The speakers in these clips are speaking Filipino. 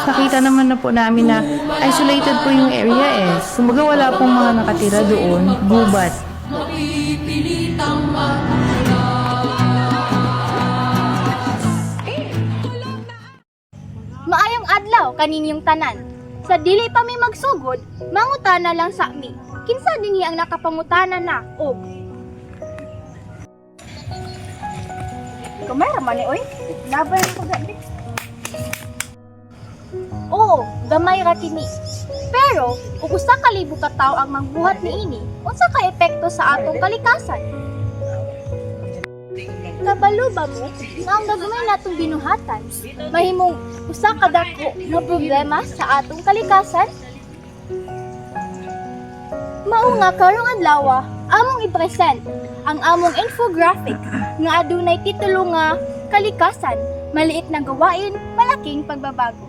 Nakita naman na po namin na isolated po yung area eh. Kumbaga wala pong mga nakatira doon, gubat. Maayong adlaw kaninyong tanan. Sa dili pa mi magsugod, mangutana lang sa mi. Kinsa dinhi ang nakapangutana na og Kamera man ni oy. Labay ko gabi. Oo, gamay ra kini. Pero ug usa ka libo ka tawo ang mangbuhat niini, unsa ka epekto sa atong kalikasan? Kabalo ba mo nga ang gagawin natong binuhatan mahimong usa ka dako nga problema sa atong kalikasan? Mao nga karong adlaw among i-present ang among infographic nga adunay titulo nga Kalikasan, Maliit na Gawain, Malaking Pagbabago.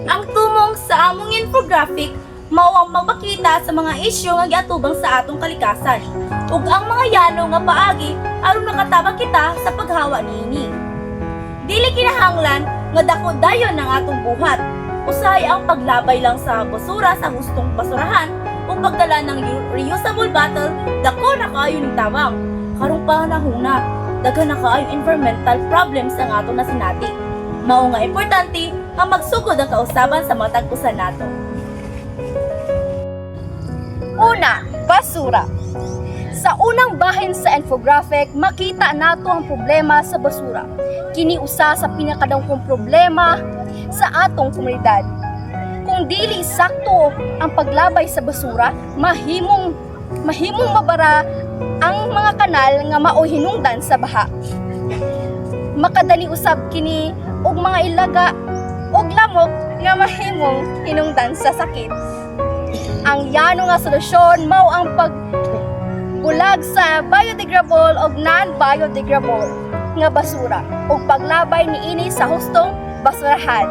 Ang tumong sa among infographic mao ang magpakita sa mga isyu nga giatubang sa atong kalikasan ug ang mga yano nga paagi aron makatabang kita sa paghawa niini. Dili kinahanglan nga dako dayon ang atong buhat. Usahay ang paglabay lang sa basura sa hustong basurahan o pagdala ng reusable bottle, dako na kaayo ning tabang. Karong panahona, daghan na kaayo environmental problems ang ato na sinati. Mao nga importante nga magsugod ang kausaban sa mga tagpusan nato. Una, basura. Sa unang bahin sa infographic, makita nato ang problema sa basura. Kini usa sa pinakadagkong problema sa atong komunidad. Kung dili sakto ang paglabay sa basura, mahimong mabara ang mga kanal nga mao hinungdan sa baha. Makadali usab kini og mga ilaga og lamok nga mahimong hinungdan sa sakit. Ang yano nga solusyon mao ang pagbulag sa biodegradable og non-biodegradable nga basura ug paglabay niini sa hustong basurahan.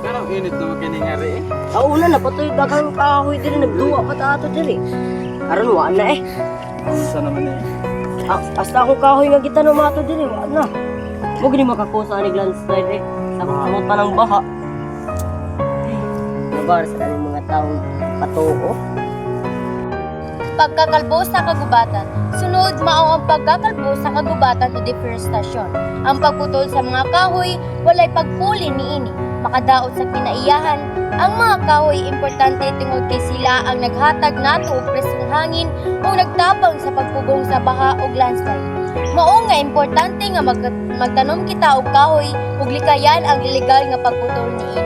Pero init naman kini nga rin eh. Una na patoy daghang kahoy diri nagduwa pa ta ato diri. Aron wa na eh. Sa naman eh. Hasta akong kahoy nga gitanong mo ato diri wa na. Mo gini makakusa ni landslide eh. Sa pa ng baha. Nabar sa kanang mga taong patuo. Pagkakalbo sa kagubatan. Sunod mao ang pagkakalbo sa kagubatan o deforestasyon. Ang pagputol sa mga kahoy walay pagpuli niini. Makadaot sa pinaiyahan, ang mga kahoy importante tungod kay sila ang naghatag nato og presong hangin o nagtabang sa pagpugong sa baha ug landslide. Mao nga importante nga magtanom kita og kahoy ug likayan ang ilegal nga pagputol niini.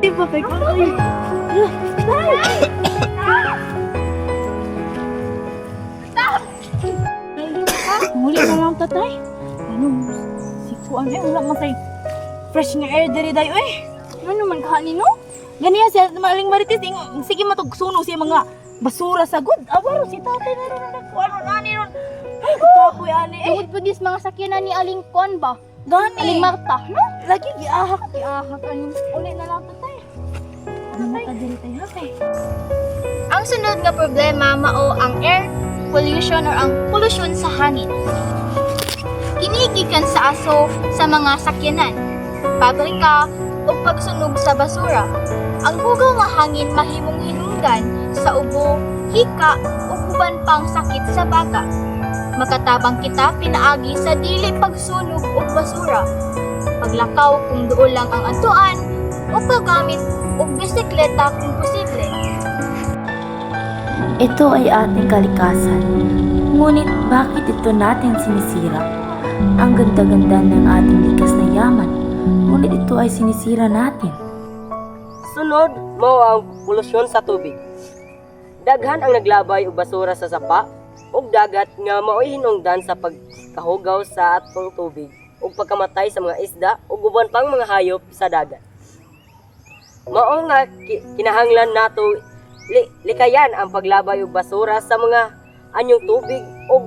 Di ba kay kahoy? Muli na lang tatay. Ano? Sikuan eh. Wala man say fresh nga air diri dayo eh. Ano man kanin no? Ganiya siya maling marites. Sige matugsuno siya mga basura sa good. Awaro si tatay na rin. Ano nani ron. Ay, kapoy ani eh. Tungod po dis mga sakyanan ni Aling Kon ba? Gani. Aling Marta, no? Lagi giahak. Ano? Uli na lang tatay. Ano mata diri tayo tatay? Ang sunod nga problema mao ang air pollution or ang polusyon sa hangin. Kinigikan sa aso sa mga sakyanan, pabrika o pagsunog sa basura. Ang hugaw nga hangin mahimong hinungdan sa ubo, hika o uban pang sakit sa baga. Makatabang kita pinaagi sa dili pagsunog o basura. Paglakaw kung duol lang ang antuan o paggamit og bisikleta kung posible. Ito ay ating kalikasan. Ngunit bakit ito natin sinisira? Ang ganda-ganda ng ating likas na yaman. Ngunit ito ay sinisira natin. Sunod mao ang polusyon sa tubig. Daghan ang naglabay og basura sa sapa ug dagat nga mao'y hinungdan sa pagkahugaw sa atong tubig ug pagkamatay sa mga isda ug uban pang mga hayop sa dagat. Mao nga kinahanglan nato likayan ang paglabay og basura sa mga anyong tubig ug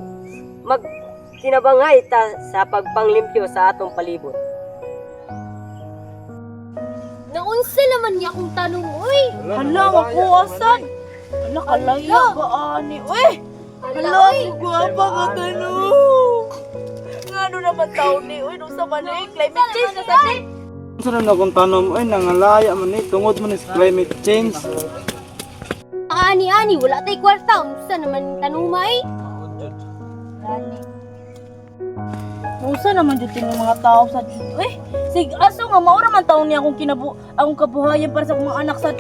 magtinabangay ta sa pagpanglimpyo sa atong palibot. Naunsa naman niya kung tanong, uy! Hala, makuwasan. Hala, kalaya ba ani? Uy! Hala, gwapa ka tanong. naman taon ni. Uy, nung sa man climate change na sa day. Sarap na kung tanom, ay nangalaya man eh. Tungod man sa climate change. Ani-ani, wala tay kwarta. Unsa naman tanumay? Usa naman jud ting mga tao sa sig aso nga mao ra man taon niya akong kabuhayan para sa akong mga anak sad.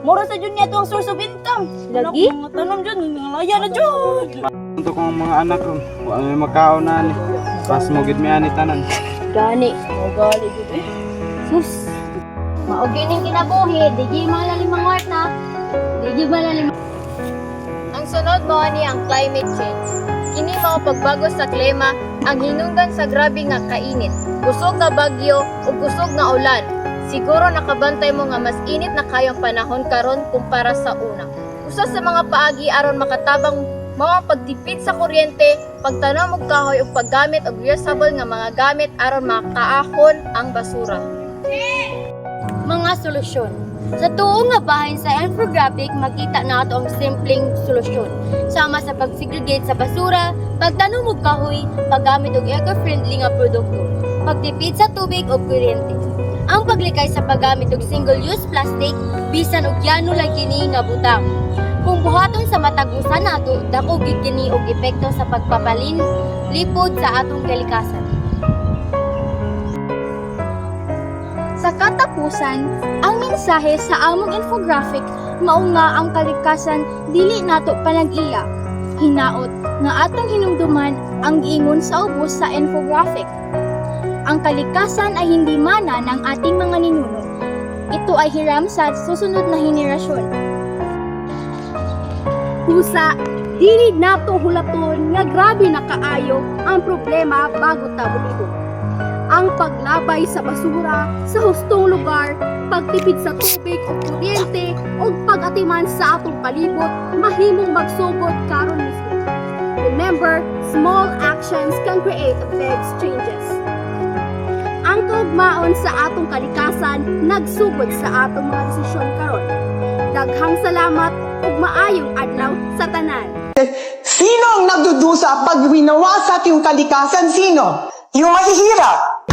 Mura sa jud niya to ang source of income. Lagi? Mga tanom jud, ngalaya na jud. Ito kong mga anak ron. Wala may makaon na ni. Pas mo gid mi ani tanan. Gani. Mo gali jud Sus. Maogi ning kinabuhi, di malalim ang na. Di malalim. Ang sunod mao ni ang climate change. Kini mao pagbago sa klima ang hinungdan sa grabe nga kainit, kusog nga bagyo ug kusog nga ulan. Siguro nakabantay mo nga mas init na kayong panahon karon kumpara sa una. Usa sa mga paagi aron makatabang mao ang pagtipid sa kuryente, pagtanom og kahoy ug paggamit og reusable nga mga gamit aron makaahon ang basura. Mga solusyon. Sa tuong nga bahin sa infographic, makita nato ang simpleng solusyon. Sama sa pag-segregate sa basura, pagtanom og kahoy, paggamit og eco-friendly nga produkto, pagtipid sa tubig ug kuryente. Ang paglikay sa paggamit og single-use plastic, bisan og yano lang kini nga butang. Kung buhaton sa matag usa nato, dako gid kini og epekto sa pagpapalin lipod sa atong kalikasan. Sa katapusan, ang mensahe sa among infographic mao nga ang kalikasan dili nato panag-iya. Hinaot nga atong hinumduman ang giingon sa ubos sa infographic. Ang kalikasan ay hindi mana ng ating mga ninuno. Ito ay hiram sa susunod na henerasyon. Pusa, dili nato hulaton nga grabe na kaayo ang problema bago tabulidon. Ang paglabay sa basura sa hustong lugar, pagtipid sa tubig o kuryente o pag-atiman sa atong palibot mahimong magsugod karon mismo. Remember, small actions can create big changes. Ang kaugmaon sa atong kalikasan nagsugod sa atong mga desisyon karon. Daghang salamat ug maayong adlaw sa tanan. Sino ang nagdudusa pag winawasak yung kalikasan? Sino? Yung mahihirap.